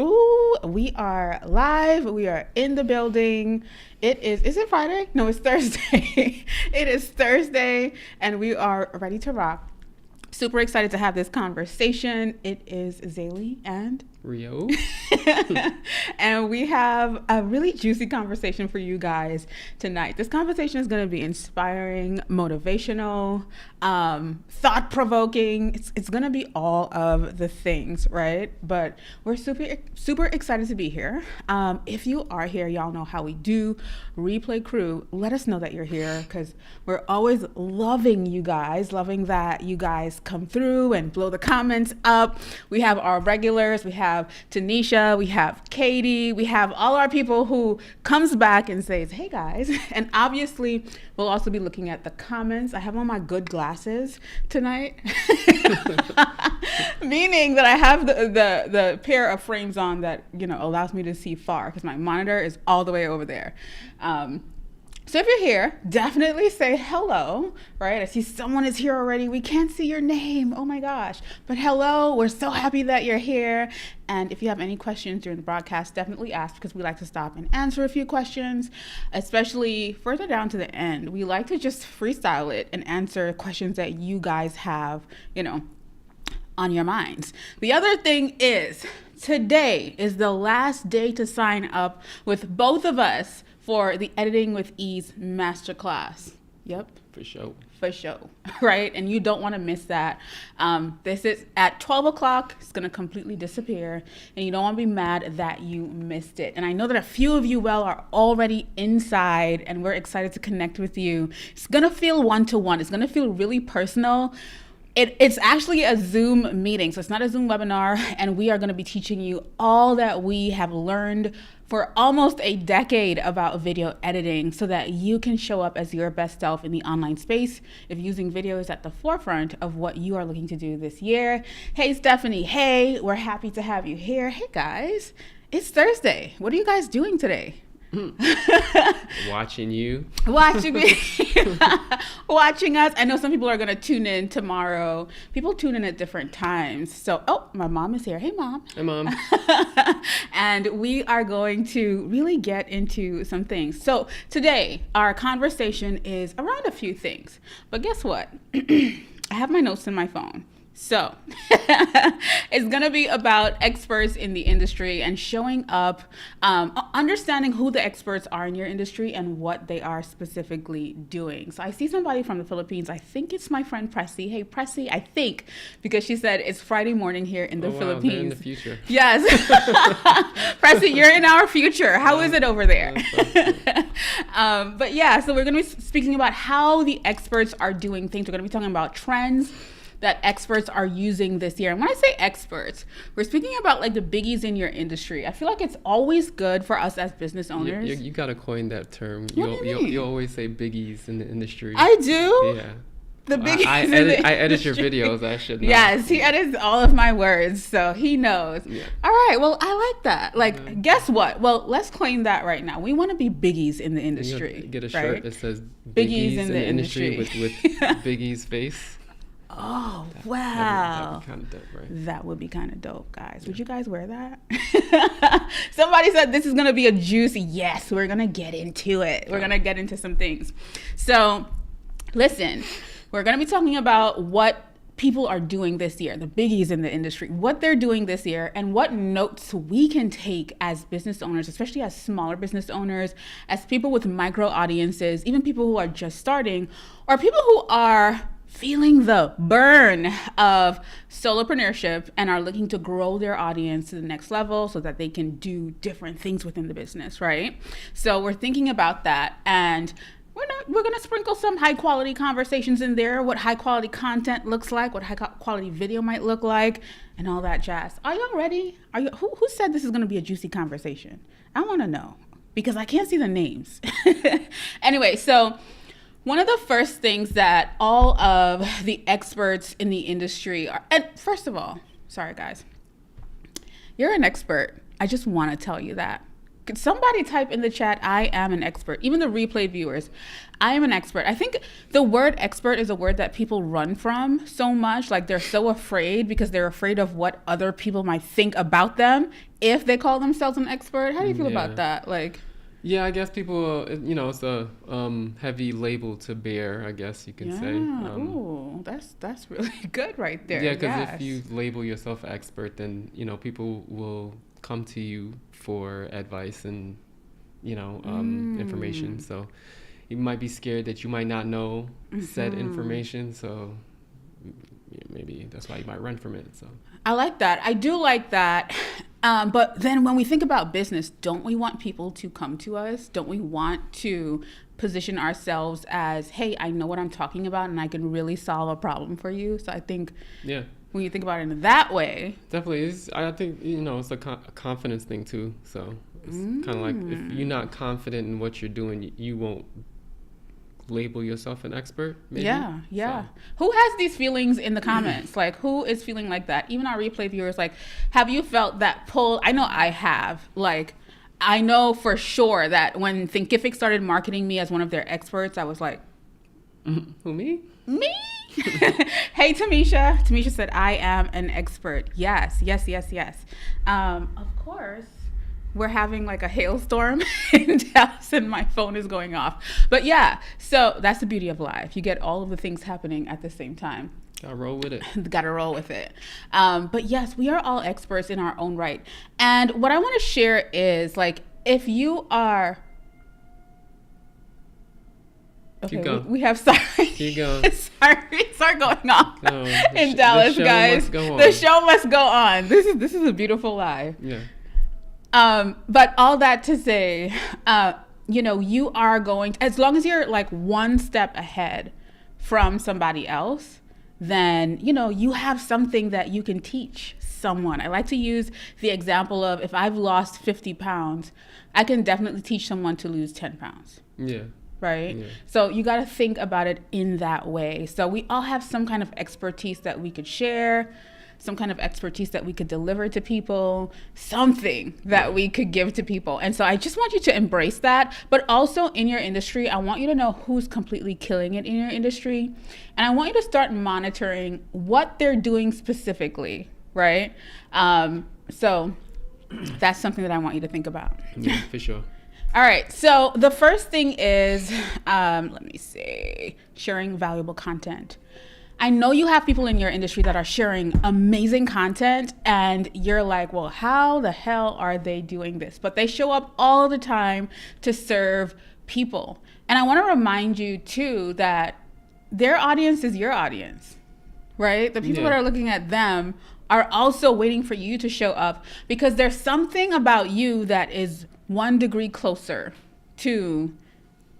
Ooh, we are live. We are in the building. Is it Friday? No, it's Thursday. It is Thursday, and we are ready to rock. Super excited to have this conversation. It is Zaylee and Rio. And we have a really juicy conversation for you guys tonight. This conversation is going to be inspiring, motivational, thought-provoking. It's going to be all of the things, right? But we're super excited to be here. If you are here, y'all know how we do. Replay crew, let us know that you're here, because we're always loving you guys, loving that you guys come through and blow the comments up. We have our regulars. We have Tanisha, we have Katie, we have all our people who comes back and says, hey guys. And obviously we'll also be looking at the comments. I have on my good glasses tonight, meaning that I have the pair of frames on that, allows me to see far, because my monitor is all the way over there. So if you're here, definitely say hello, right? I see someone is here already. We can't see your name. Oh my gosh. But hello, we're so happy that you're here. And if you have any questions during the broadcast, definitely ask, because we like to stop and answer a few questions, especially further down to the end. We like to just freestyle it and answer questions that you guys have, on your minds. The other thing is, today is the last day to sign up with both of us for the Editing with Ease Masterclass. Yep. For sure. Right? And you don't want to miss that. This is at 12 o'clock. It's going to completely disappear. And you don't want to be mad that you missed it. And I know that a few of you are already inside, and we're excited to connect with you. It's going to feel one-to-one. It's going to feel really personal. It's actually a Zoom meeting, so it's not a Zoom webinar, and we are going to be teaching you all that we have learned for almost a decade about video editing, so that you can show up as your best self in the online space if using video is at the forefront of what you are looking to do this year. Hey, Stephanie. Hey, we're happy to have you here. Hey, guys. It's Thursday. What are you guys doing today? Watching you. Watching me. Watching us. I know some people are going to tune in tomorrow. People tune in at different times. So, my mom is here. Hey, Mom. Hey, Mom. And we are going to really get into some things. So today, our conversation is around a few things. But guess what? I have my notes in my phone. So it's going to be about experts in the industry and showing up, understanding who the experts are in your industry and what they are specifically doing. So I see somebody from the Philippines. I think it's my friend Pressy. Hey, Pressy, I think, because she said it's Friday morning here in the Philippines. They're in the future. Yes. Pressy, you're in our future. How is it over there? But yeah, so we're going to be speaking about how the experts are doing things. We're going to be talking about trends that experts are using this year. And when I say experts, we're speaking about like the biggies in your industry. I feel like it's always good for us as business owners. You gotta coin that term. What do you mean? You always say biggies in the industry. I do? Yeah. The biggies I edit your videos. I should know. Yes, he edits all of my words, so he knows. Yeah. All right, well, I like that. Guess what? Well, let's claim that right now. We want to be biggies in the industry. Get a right? shirt that says biggies in the industry with Biggie's face. Oh, wow. That'd be kind of dope, right? That would be kind of dope, guys. Would you guys wear that? Somebody said this is going to be a juicy. Yes, we're going to get into it. We're going to get into some things. So, listen, we're going to be talking about what people are doing this year, the biggies in the industry, what they're doing this year, and what notes we can take as business owners, especially as smaller business owners, as people with micro audiences, even people who are just starting, or people who are feeling the burn of solopreneurship and are looking to grow their audience to the next level so that they can do different things within the business, right? So we're thinking about that, and we're going to sprinkle some high quality conversations in there, what high quality content looks like, what high quality video might look like, and all that jazz. Are y'all ready? Who said this is going to be a juicy conversation? I want to know, because I can't see the names. Anyway, so one of the first things that all of the experts in the industry are, and first of all, sorry guys, you're an expert. I just want to tell you that, Could somebody type in the chat, I am an expert? Even the replay viewers, I am an expert. I think the word expert is a word that people run from so much. Like they're so afraid because they're afraid of what other people might think about them if they call themselves an expert. How do you feel about that? Like, yeah, I guess people, it's a heavy label to bear, I guess you can say. Ooh, that's really good right there. Yeah, because if you label yourself expert, then, people will come to you for advice and, information. So you might be scared that you might not know said information. So maybe that's why you might run from it. So I like that. I do like that. But then when we think about business, don't we want people to come to us? Don't we want to position ourselves as, hey, I know what I'm talking about and I can really solve a problem for you? So I think when you think about it in that way. Definitely. I think, it's a confidence thing too. So it's kind of like if you're not confident in what you're doing, you won't label yourself an expert, maybe? Yeah. So. Who has these feelings in the comments? Like, who is feeling like that? Even our replay viewers, like, have you felt that pull? I know I have. Like, I know for sure that when Thinkific started marketing me as one of their experts, I was like, who, me? Me? Hey, Tamisha. Tamisha said, I am an expert. Yes. Of course. We're having like a hailstorm in Dallas and my phone is going off. But yeah, so that's the beauty of life. You get all of the things happening at the same time. Gotta roll with it. Gotta roll with it. But yes, we are all experts in our own right. And what I want to share is like, if you are... Okay, keep going. We have Keep going. Sirens are going on in Dallas, guys. The show must go on. This is a beautiful lie. Yeah. But all that to say, you are going to, as long as you're like one step ahead from somebody else, then, you have something that you can teach someone. I like to use the example of if I've lost 50 pounds, I can definitely teach someone to lose 10 pounds. Yeah. Right? Yeah. So you got to think about it in that way. So we all have some kind of expertise that we could share, some kind of expertise that we could deliver to people, something that we could give to people. And so I just want you to embrace that. But also in your industry, I want you to know who's completely killing it in your industry. And I want you to start monitoring what they're doing specifically, right? So that's something that I want you to think about. Yeah, for sure. All right, so the first thing is, let me see, sharing valuable content. I know you have people in your industry that are sharing amazing content and you're like, well, how the hell are they doing this? But they show up all the time to serve people. And I want to remind you too that their audience is your audience, right? The people that are looking at them are also waiting for you to show up because there's something about you that is 1 degree closer to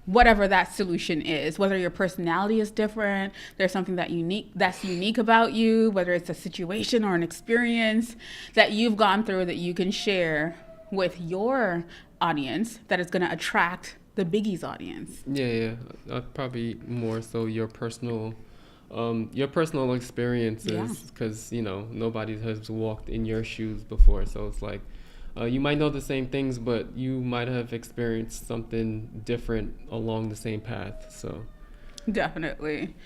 whatever that solution is, whether your personality is different, there's something that's unique about you, whether it's a situation or an experience that you've gone through that you can share with your audience that is going to attract the Biggie's audience. Yeah. Probably more so your personal experiences, because nobody has walked in your shoes before, so it's like you might know the same things, but you might have experienced something different along the same path. So definitely.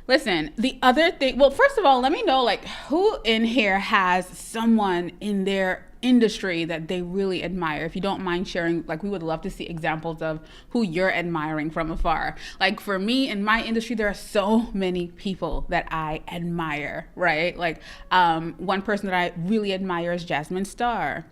Listen, the other thing, well, first of all, let me know like who in here has someone in their industry that they really admire. If you don't mind sharing, like we would love to see examples of who you're admiring from afar. Like for me in my industry, there are so many people that I admire, right? Like one person that I really admire is Jasmine Star.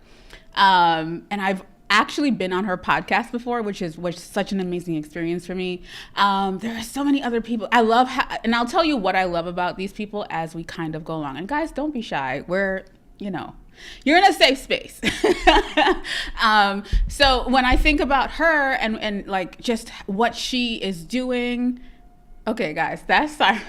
And I've actually been on her podcast before, which was such an amazing experience for me. There are so many other people I love, and I'll tell you what I love about these people as we kind of go along. And guys, don't be shy. You're in a safe space. So when I think about her and like just what she is doing, okay, guys, that's sorry.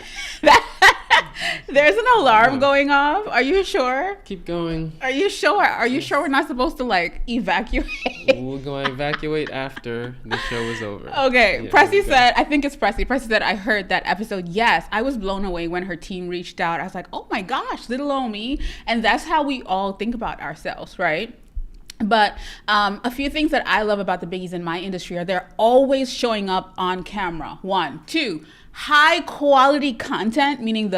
There's an alarm going off. Are you sure? Keep going. Are you sure? Are you sure we're not supposed to like evacuate? We're going to evacuate after the show is over. Okay. Yeah, Pressy said, I think it's Pressy. Pressy said, I heard that episode. Yes, I was blown away when her team reached out. I was like, oh my gosh, little old me. And that's how we all think about ourselves, right? But a few things that I love about the biggies in my industry are they're always showing up on camera. One, two, high quality content, meaning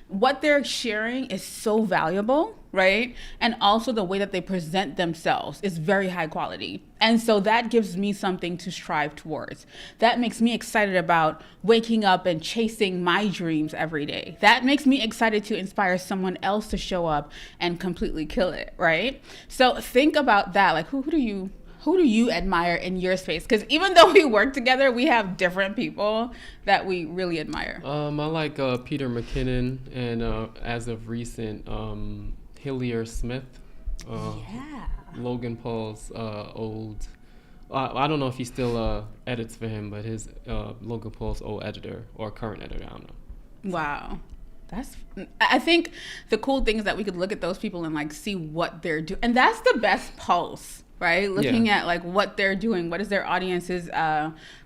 what they're sharing is so valuable, right? And also the way that they present themselves is very high quality. And so that gives me something to strive towards. That makes me excited about waking up and chasing my dreams every day. That makes me excited to inspire someone else to show up and completely kill it, right? So think about that. Like, who do you admire in your space? Because even though we work together, we have different people that we really admire. I like Peter McKinnon, and as of recent, Hillier Smith. Yeah. Logan Paul's old. I don't know if he still edits for him, but his Logan Paul's old editor or current editor, I don't know. Wow. I think the cool thing is that we could look at those people and like see what they're doing. And that's the best pulse, right? Looking at like what they're doing. What is their audience's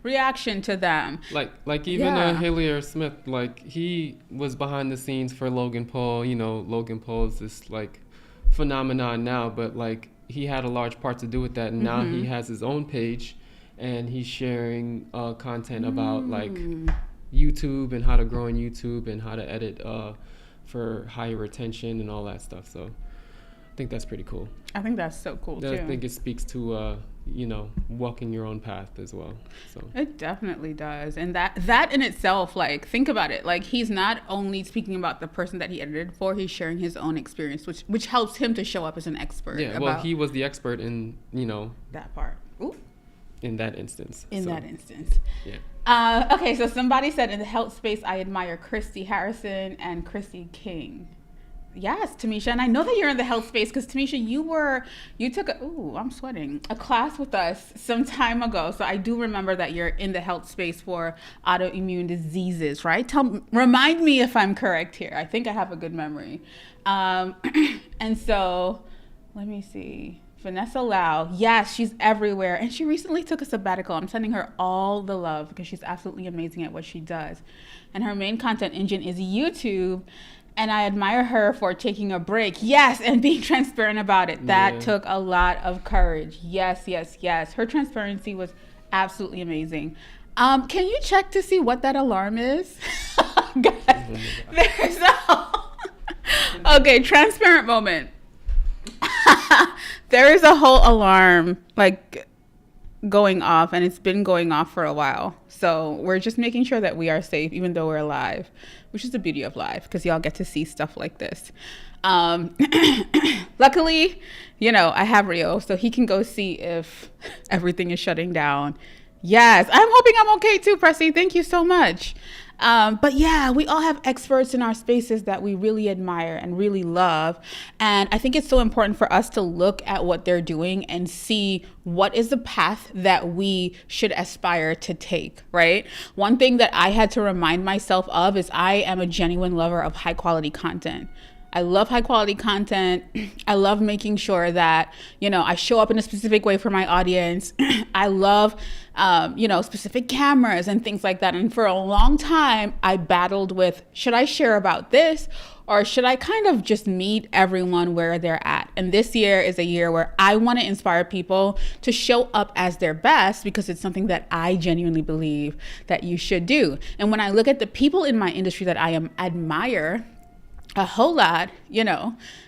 reaction to them? Like even Hillier Smith, like he was behind the scenes for Logan Paul. You know, Logan Paul is this like phenomenon now, but like he had a large part to do with that. And now he has his own page and he's sharing content about like YouTube and how to grow on YouTube and how to edit for higher retention and all that stuff. So I think that's pretty cool. I think that's so cool too. I think it speaks to walking your own path as well. So it definitely does. And that in itself, like, think about it. Like, he's not only speaking about the person that he edited for, he's sharing his own experience, which helps him to show up as an expert. Yeah, well, he was the expert in, that part. Ooh. In that instance. That instance. Yeah. Okay, so somebody said in the health space, I admire Christy Harrison and Chrissy King. Yes, Tamisha, and I know that you're in the health space because Tamisha, you took I'm sweating, a class with us some time ago. So I do remember that you're in the health space for autoimmune diseases, right? Remind me if I'm correct here. I think I have a good memory. And so let me see. Vanessa Lau, yes, she's everywhere. And she recently took a sabbatical. I'm sending her all the love because she's absolutely amazing at what she does. And her main content engine is YouTube. And I admire her for taking a break. Yes, and being transparent about it. That took a lot of courage. Yes, yes, yes. Her transparency was absolutely amazing. Can you check to see what that alarm is? Guys, there's okay, transparent moment. There is a whole alarm like going off, and it's been going off for a while. So we're just making sure that we are safe, even though we're live, which is the beauty of live, because y'all get to see stuff like this. Luckily, I have Rio, so he can go see if everything is shutting down. Yes, I'm hoping I'm okay too, Pressy. Thank you so much. But yeah, we all have experts in our spaces that we really admire and really love. And I think it's so important for us to look at what they're doing and see what is the path that we should aspire to take, right? One thing that I had to remind myself of is I am a genuine lover of high quality content. I love high quality content. I love making sure that, I show up in a specific way for my audience. I love, specific cameras and things like that. And for a long time, I battled with, should I share about this or should I kind of just meet everyone where they're at? And this year is a year where I want to inspire people to show up as their best because it's something that I genuinely believe that you should do. And when I look at the people in my industry that I admire, a whole lot,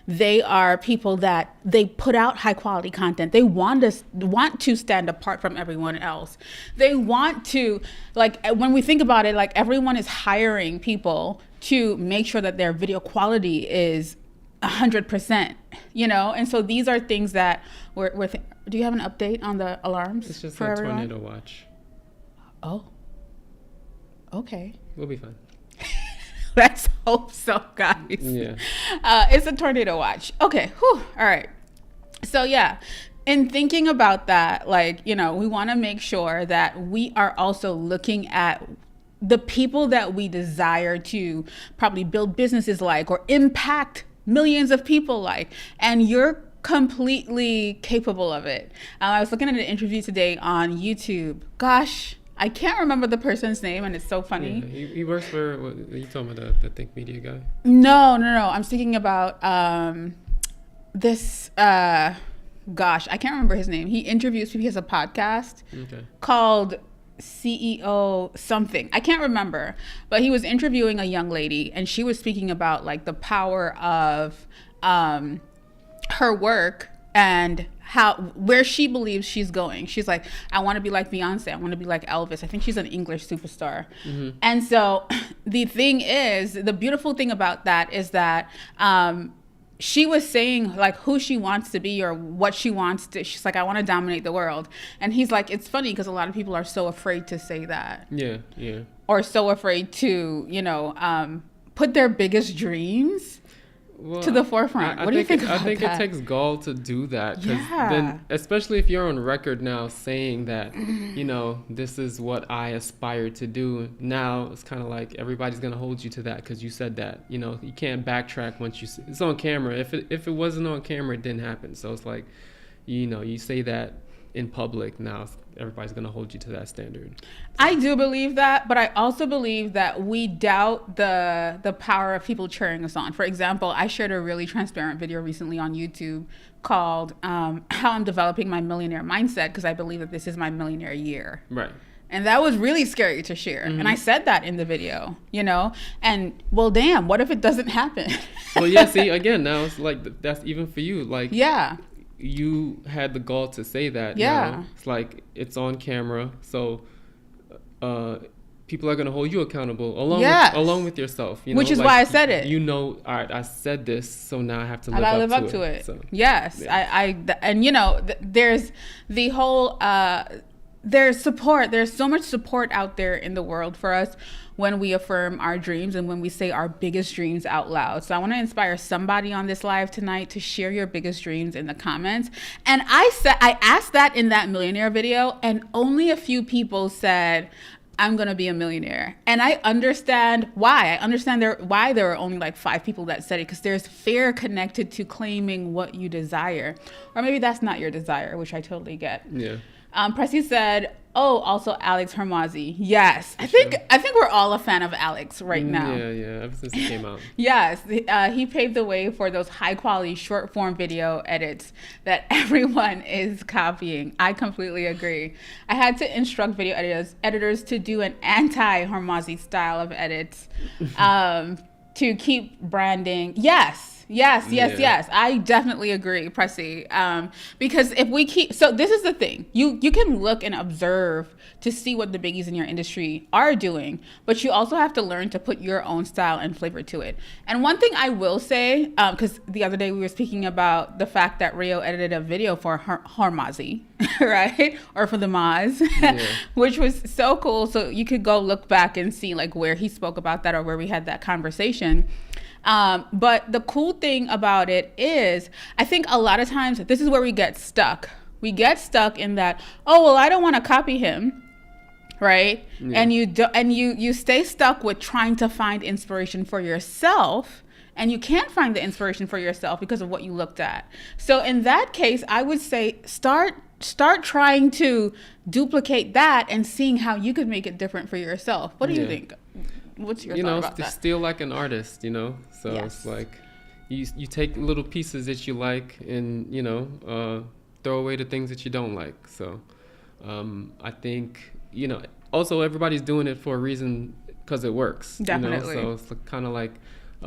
they are people that they put out high quality content. They want to stand apart from everyone else. They want to, like, when we think about it, like everyone is hiring people to make sure that their video quality is 100%, and so these are things that do you have an update on the alarms? It's just for a everyone? tornado watch. Oh, okay. We'll be fine. Let's hope so, guys. Yeah. It's a tornado watch. Okay. Whew. All right. So yeah, in thinking about that, we want to make sure that we are also looking at the people that we desire to probably build businesses like or impact millions of people like, and you're completely capable of it. I was looking at an interview today on YouTube. Gosh, I can't remember the person's name, and it's so funny. Yeah, he works for, what are you talking about, the Think Media guy? No. I'm speaking about this, gosh, I can't remember his name. He interviews people. He has a podcast Okay. called CEO something. I can't remember, but he was interviewing a young lady, and she was speaking about like the power of her work and how where she believes she's going. She's like, I want to be like Beyonce. I want to be like Elvis. I think she's an English superstar. And so the thing is, the beautiful thing about that is that she was saying like who she wants to be or what she wants to. She's like, I want to dominate the world. And he's like, it's funny because a lot of people are so afraid to say that. Yeah, yeah. Or so afraid to, put their biggest dreams Well, to the forefront. What do you think about I think that? it takes gall to do that. 'Cause Yeah. then, especially if you're on record now saying that, this is what I aspire to do. Now it's kind of like everybody's gonna hold you to that because you said that. You can't backtrack once it's on camera. If it wasn't on camera, it didn't happen. So it's like, you say that in public now. Everybody's gonna hold you to that standard. I do believe that, but I also believe that we doubt the power of people cheering us on. For example, I shared a really transparent video recently on YouTube called How I'm Developing My Millionaire Mindset, because I believe that this is my millionaire year. Right. And that was really scary to share. And I said that in the video, and well, damn, what if it doesn't happen? Well, yeah, see, again, now it's like, that's even for you. Like, Yeah. you had the gall to say that. Yeah. Now it's like it's on camera, so people are gonna hold you accountable along with yourself. Which is why I said it. All right, I said this, so now I have to I gotta live up to it. So, Yes, yeah. There's the whole there's support. There's so much support out there in the world for us when we affirm our dreams and when we say our biggest dreams out loud. So I want to inspire somebody on this live tonight to share your biggest dreams in the comments. And I asked that in that millionaire video, and only a few people said, I'm going to be a millionaire. And I understand why. I understand why there were only like 5 people that said it, because there's fear connected to claiming what you desire. Or maybe that's not your desire, which I totally get. Yeah. Pressy said, also Alex Hormozzi. Yes. I think we're all a fan of Alex right now. Yeah, ever since he came out. Yes, he paved the way for those high quality short form video edits that everyone is copying. I completely agree. I had to instruct video editors to do an anti-Hormozzi style of edits to keep branding. Yes. I definitely agree, Pressy. Because if we this is the thing. You can look and observe to see what the biggies in your industry are doing, but you also have to learn to put your own style and flavor to it. And one thing I will say, because the other day we were speaking about the fact that Rio edited a video for Hormozzi, right? Or for the Maz, which was so cool. So you could go look back and see like where he spoke about that or where we had that conversation. But the cool thing about it is, I think a lot of times this is where we get stuck. We get stuck in that, I don't want to copy him, right? Yeah. And you stay stuck with trying to find inspiration for yourself, and you can't find the inspiration for yourself because of what you looked at. So in that case, I would say start trying to duplicate that and seeing how you could make it different for yourself. What do you think? What's your thought about that? Still like an artist, So yes. It's like you take little pieces that you like and, throw away the things that you don't like. So I think, also everybody's doing it for a reason because it works. Definitely. So it's kind of like...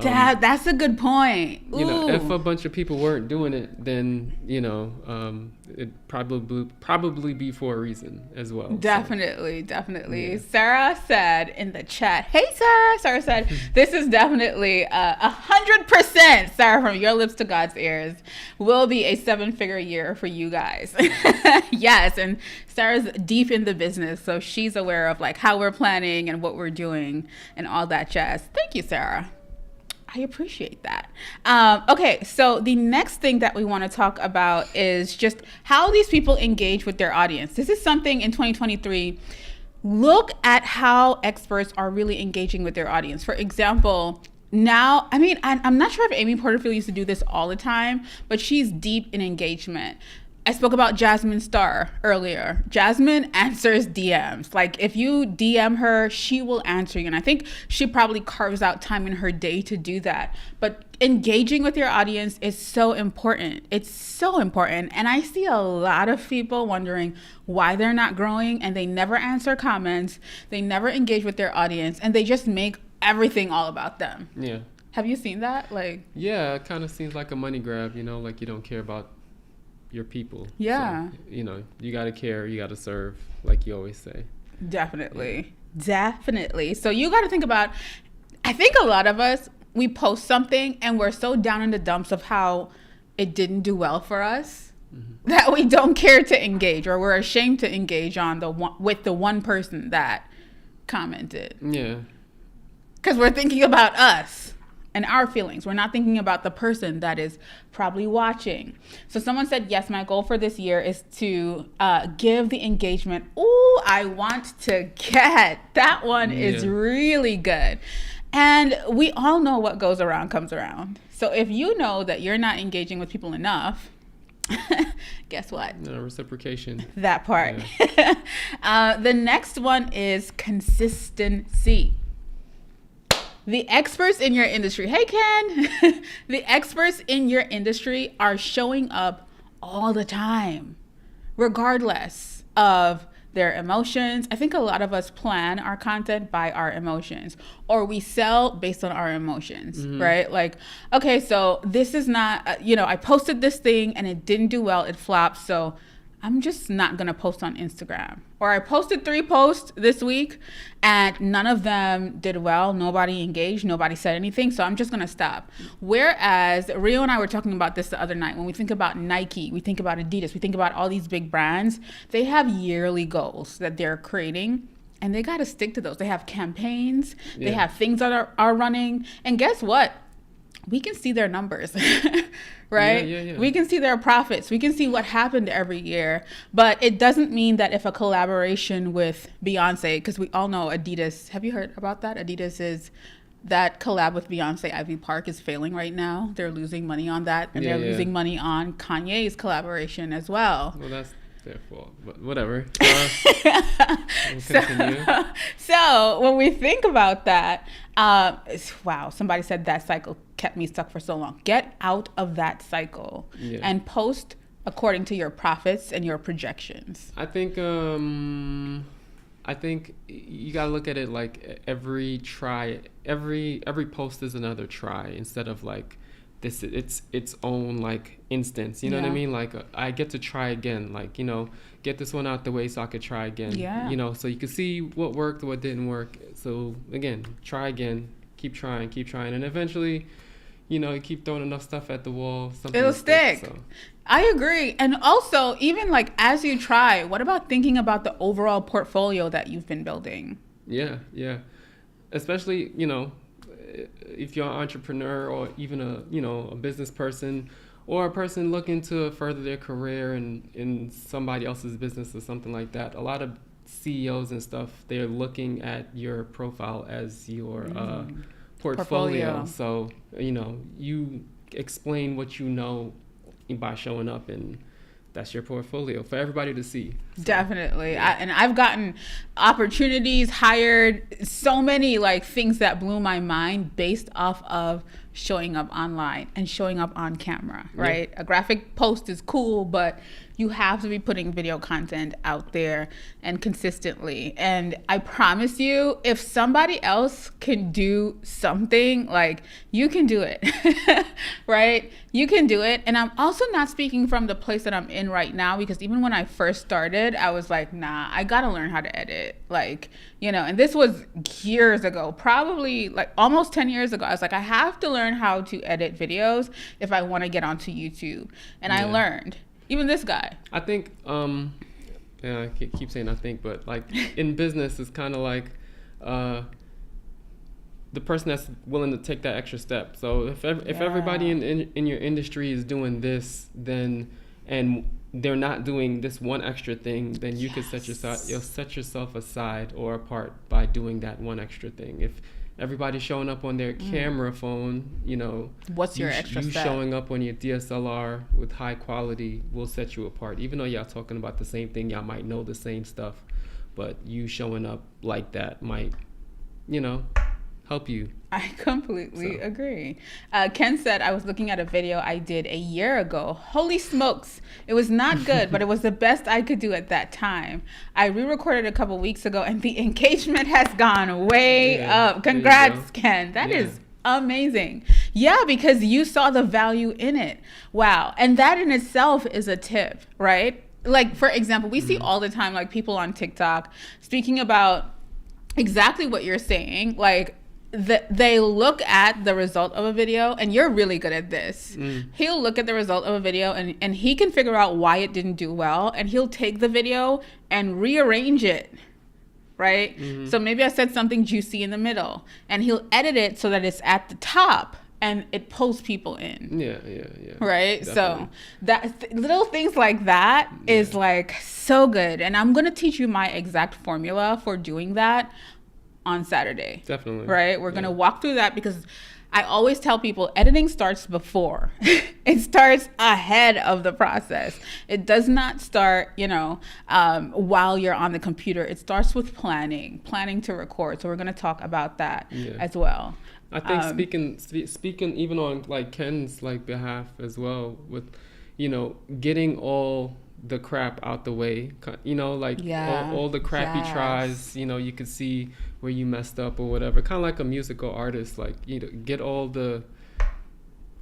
Dad, that's a good point. If a bunch of people weren't doing it, then, it'd probably be for a reason as well. Definitely. Yeah. Sarah said in the chat, hey, Sarah. Sarah said, this is definitely 100%, Sarah, from your lips to God's ears, will be a 7-figure year for you guys. Yes, and Sarah's deep in the business, so she's aware of like how we're planning and what we're doing and all that jazz. Thank you, Sarah. I appreciate that. Okay, so the next thing that we want to talk about is just how these people engage with their audience. This is something in 2023. Look at how experts are really engaging with their audience. For example, now, I'm not sure if Amy Porterfield used to do this all the time, but she's deep in engagement. I spoke about Jasmine Star earlier. Jasmine answers DMs. Like if you DM her, she will answer you. And I think she probably carves out time in her day to do that. But engaging with your audience is so important. It's so important. And I see a lot of people wondering why they're not growing, and they never answer comments. They never engage with their audience, and they just make everything all about them. Yeah. Have you seen that? Like, yeah, it kind of seems like a money grab, like you don't care about your people. Yeah. So, you got to care, you got to serve, like you always say. Definitely. Yeah. Definitely. So you got to think about, I think a lot of us, we post something and we're so down in the dumps of how it didn't do well for us that we don't care to engage, or we're ashamed to engage on with the one person that commented. Yeah. Because we're thinking about us and our feelings. We're not thinking about the person that is probably watching. So someone said, yes, my goal for this year is to give the engagement. Ooh, I want to get. That one is really good. And we all know what goes around comes around. So if you know that you're not engaging with people enough, guess what? No, reciprocation. That part. Yeah. The next one is consistency. The experts in your industry, hey Ken, the experts in your industry are showing up all the time, regardless of their emotions. I think a lot of us plan our content by our emotions, or we sell based on our emotions, right? Like, okay, so this is not, I posted this thing and it didn't do well, it flopped, so I'm just not going to post on Instagram. Or I posted 3 posts this week and none of them did well. Nobody engaged. Nobody said anything. So I'm just going to stop. Whereas Rio and I were talking about this the other night. When we think about Nike, we think about Adidas, we think about all these big brands. They have yearly goals that they're creating, and they got to stick to those. They have campaigns. Yeah. They have things that are running. And guess what? We can see their numbers, right? Yeah. We can see their profits. We can see what happened every year. But it doesn't mean that if a collaboration with Beyonce, because we all know Adidas, have you heard about that? Adidas is, that collab with Beyonce, Ivy Park, is failing right now. They're losing money on that. And they're losing money on Kanye's collaboration as well. Well, that's their fault, but whatever. So when we think about that, wow, somebody said that cycle kept me stuck for so long. Get out of that cycle and post according to your profits and your projections. I think you gotta look at it like every post is another try, instead of like this, it's its own like instance, you know what I mean? Like I get to try again, like, get this one out the way so I could try again. So you can see what worked, what didn't work. So again, try again, keep trying, and eventually, you keep throwing enough stuff at the wall, something it'll stick. So. I agree. And also, even like as you try, what about thinking about the overall portfolio that you've been building? Yeah. Especially, if you're an entrepreneur, or even a business person, or a person looking to further their career in somebody else's business or something like that. A lot of CEOs and stuff, they're looking at your profile as your portfolio. So, you explain what you know by showing up, and that's your portfolio for everybody to see. So, definitely. Yeah. I've gotten opportunities, hired, so many like things that blew my mind based off of showing up online and showing up on camera, right? A graphic post is cool, but you have to be putting video content out there and consistently. And I promise you, if somebody else can do something, like, you can do it, right? You can do it. And I'm also not speaking from the place that I'm in right now, because even when I first started, I was like, nah, I gotta learn how to edit. Like, and this was years ago, probably like almost 10 years ago. I was like, I have to learn how to edit videos if I want to get onto YouTube. And I learned. Even this guy. I think, I keep saying I think, but like in business, it's kind of like the person that's willing to take that extra step. So if everybody in your industry is doing this, and they're not doing this one extra thing, then you could set yourself aside or apart by doing that one extra thing. If everybody's showing up on their camera phone, what's your extra step? You showing up on your DSLR with high quality will set you apart. Even though y'all talking about the same thing, y'all might know the same stuff, but you showing up like that might, help you. I completely agree. Ken said, I was looking at a video I did a year ago. Holy smokes. It was not good, but it was the best I could do at that time. I re-recorded a couple weeks ago and the engagement has gone way up. Congrats, Ken. That is amazing. Yeah, because you saw the value in it. Wow. And that in itself is a tip, right? Like, for example, we see all the time, like, people on TikTok speaking about exactly what you're saying. Like, they look at the result of a video, and you're really good at this. He'll look at the result of a video and he can figure out why it didn't do well, and he'll take the video and rearrange it, right? So maybe I said something juicy in the middle, and he'll edit it so that it's at the top and it pulls people in. Yeah. Right? Definitely. So that little things like that is like so good. And I'm going to teach you my exact formula for doing that on Saturday. Definitely. Right? We're going to walk through that, because I always tell people editing starts before. It starts ahead of the process. It does not start, while you're on the computer. It starts with planning to record. So we're going to talk about that as well. I think speaking even on like Ken's like behalf as well, with getting all the crap out the way, all the crappy tries, you could see where you messed up or whatever, kind of like a musical artist, like get all the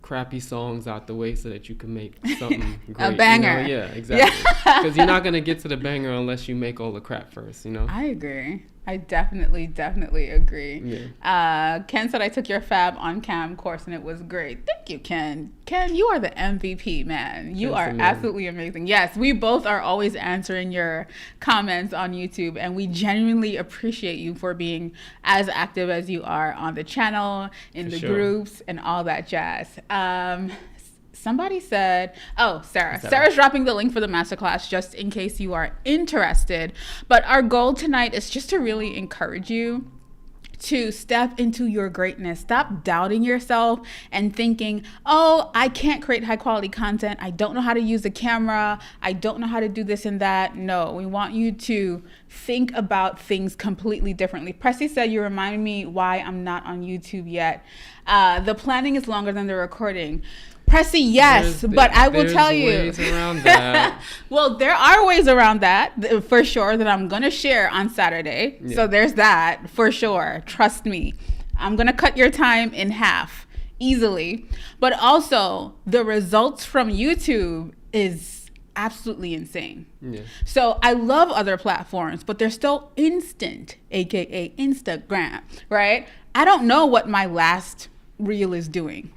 crappy songs out the way so that you can make something great. A banger. Yeah, exactly. Because you're not going to get to the banger unless you make all the crap first, I agree. I definitely agree. Ken said, I took your Fab on Cam course and it was great. Thank you, Ken. Ken, you are the MVP, man. You are absolutely amazing. Yes, we both are always answering your comments on YouTube, and we genuinely appreciate you for being as active as you are on the channel, in the groups, and all that jazz. Somebody said, Sarah's dropping the link for the masterclass just in case you are interested. But our goal tonight is just to really encourage you to step into your greatness. Stop doubting yourself and thinking, I can't create high quality content. I don't know how to use a camera. I don't know how to do this and that. No, we want you to think about things completely differently. Pressy said, you remind me why I'm not on YouTube yet. The planning is longer than the recording. Pressy, yes, but I will tell you. There's ways around that. Well, there are ways around that, for sure, that I'm going to share on Saturday. Yeah. So there's that, for sure. Trust me. I'm going to cut your time in half, easily. But also, the results from YouTube is absolutely insane. Yeah. So I love other platforms, but they're still instant, aka Instagram, right? I don't know what my last reel is doing.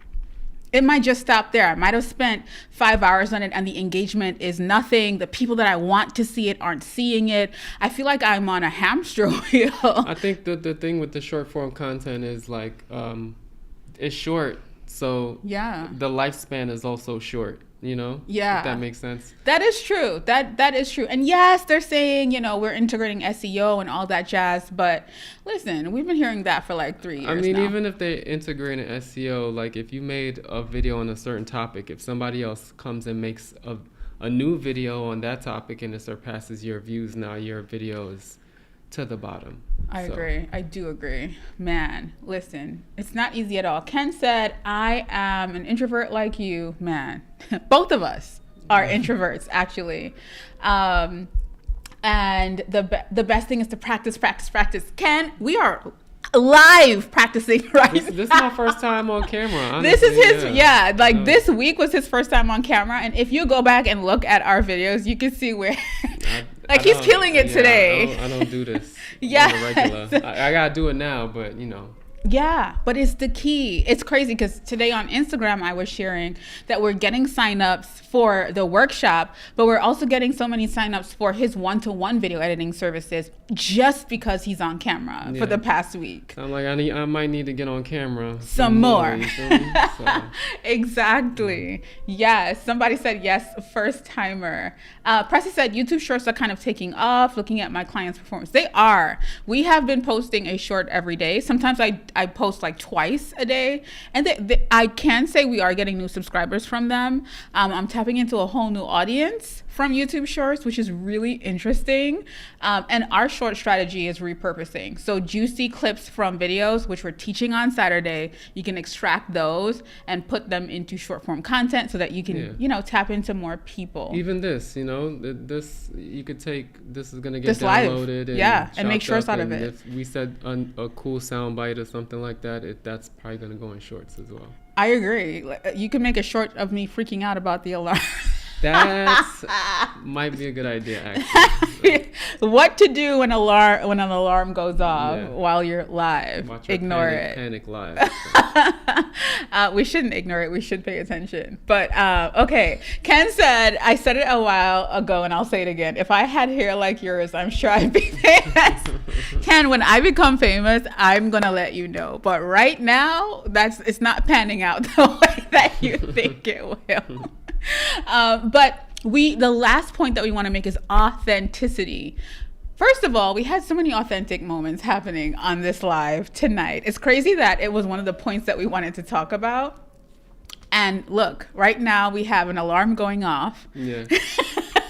It might just stop there. I might have spent 5 hours on it and the engagement is nothing. The people that I want to see it aren't seeing it. I feel like I'm on a hamster wheel. I think the thing with the short form content is like, it's short. So the lifespan is also short, Yeah. If that makes sense. That is true. That is true. And yes, they're saying, we're integrating SEO and all that jazz. But listen, we've been hearing that for like 3 years now. Even if they integrate an SEO, like if you made a video on a certain topic, if somebody else comes and makes a new video on that topic and it surpasses your views, now your video is to the bottom. I agree. I do agree. Man, listen, it's not easy at all. Ken said, I am an introvert like you. Man, both of us are introverts, actually. And the best thing is to practice. Ken, we are live practicing right This is my first time on camera, honestly. This is his, this week was his first time on camera. And if you go back and look at our videos, you can see where... he's killing it today. I don't do this on the regular. I gotta do it now, but Yeah, but it's the key. It's crazy because today on Instagram, I was sharing that we're getting signups for the workshop, but we're also getting so many signups for his one-to-one video editing services just because he's on camera for the past week. I'm like, I might need to get on camera some more. You feel me? So. Exactly. Yes. Somebody said yes, first timer. Pressy said YouTube shorts are kind of taking off. Looking at my clients' performance, they are. We have been posting a short every day. Sometimes I post like twice a day, and I can say we are getting new subscribers from them. I'm tapping into a whole new audience from YouTube Shorts, which is really interesting. And our short strategy is repurposing. So juicy clips from videos, which we're teaching on Saturday, you can extract those and put them into short form content so that you can, tap into more people. Even this, this you could take. This is gonna get this live, downloaded, and make shorts out of it. If we said a cool sound bite or something like that, that's probably gonna go in shorts as well. I agree. You can make a short of me freaking out about the alarm. That's might be a good idea, actually. What to do when an alarm goes off while you're live? Ignore it. Panic live. We shouldn't ignore it. We should pay attention. But okay, Ken said, I said it a while ago, and I'll say it again. If I had hair like yours, I'm sure I'd be famous. Ken, when I become famous, I'm gonna let you know. But right now, it's not panning out the way that you think it will. But the last point that we want to make is authenticity. First of all, we had so many authentic moments happening on this live tonight. It's crazy that it was one of the points that we wanted to talk about. And look, right now we have an alarm going off. Yeah.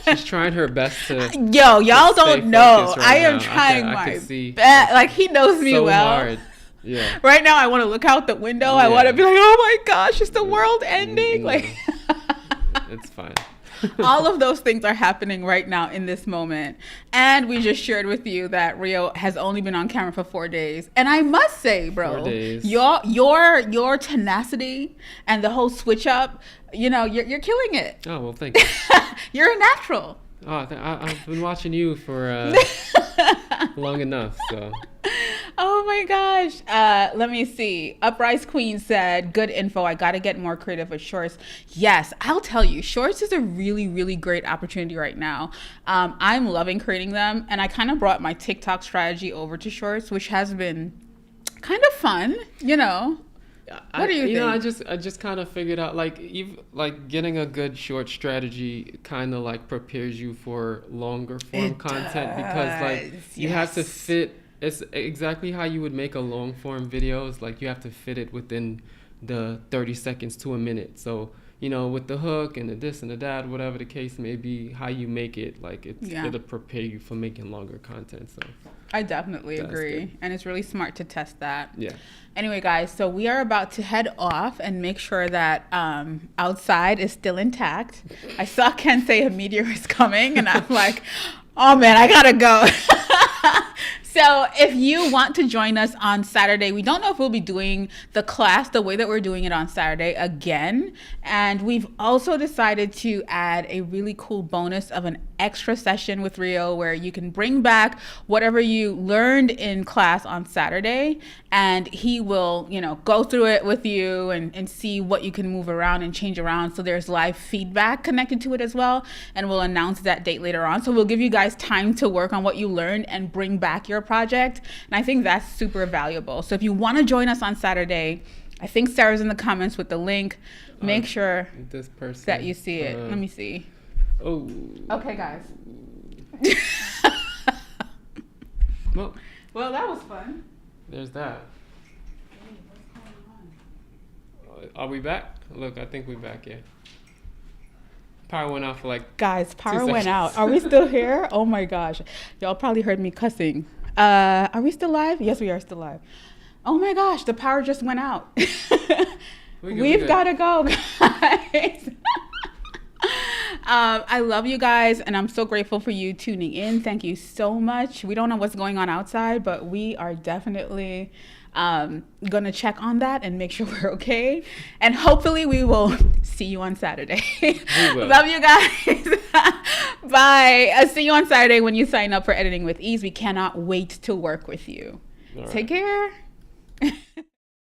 She's trying her best to. Y'all don't know. I am trying my best. Like, he knows me so well. Hard. Yeah. Right now, I want to look out the window. I want to be like, oh my gosh, is the world ending? Like. It's fine. All of those things are happening right now in this moment. And we just shared with you that Rio has only been on camera for 4 days. And I must say, bro, 4 days. your tenacity and the whole switch up, you're killing it. Oh, well, thank you. You're a natural. Oh, I've been watching you for long enough, so. Oh my gosh. Let me see. Uprise Queen said, good info. I got to get more creative with shorts. Yes, I'll tell you, shorts is a really, really great opportunity right now. I'm loving creating them. And I kind of brought my TikTok strategy over to shorts, which has been kind of fun, What do you think? I just kind of figured out getting a good short strategy kind of like prepares you for longer form content because you have to fit. It's exactly how you would make a long form video. It's like you have to fit it within the 30 seconds to a minute. So with the hook and the this and the that, whatever the case may be, how you make it, it'll prepare you for making longer content. So I definitely agree. Good. And it's really smart to test that. Yeah. Anyway, guys, so we are about to head off and make sure that outside is still intact. I saw Ken say a meteor is coming, and I'm like, oh man, I gotta go. So if you want to join us on Saturday, we don't know if we'll be doing the class the way that we're doing it on Saturday again. And we've also decided to add a really cool bonus of an extra session with Rio where you can bring back whatever you learned in class on Saturday, and he will, go through it with you and see what you can move around and change around. So there's live feedback connected to it as well. And we'll announce that date later on. So we'll give you guys time to work on what you learned and bring back your project. And I think that's super valuable. So if you want to join us on Saturday, I think Sarah's in the comments with the link. Make sure this person that you see it. Let me see. Oh. Okay, guys. Well, that was fun. There's that. Are we back? Look, I think we're back, yeah. Power went out for Guys, power went out. Are we still here? Oh my gosh. Y'all probably heard me cussing. Are we still live? Yes, we are still live. Oh my gosh, the power just went out. We've got to go, guys. I love you guys, and I'm so grateful for you tuning in. Thank you so much. We don't know what's going on outside, but we are definitely gonna check on that and make sure we're okay. And hopefully we will see you on Saturday. Love you guys. Bye. I'll see you on Saturday when you sign up for Editing with Ease. We cannot wait to work with you. All right. Take care.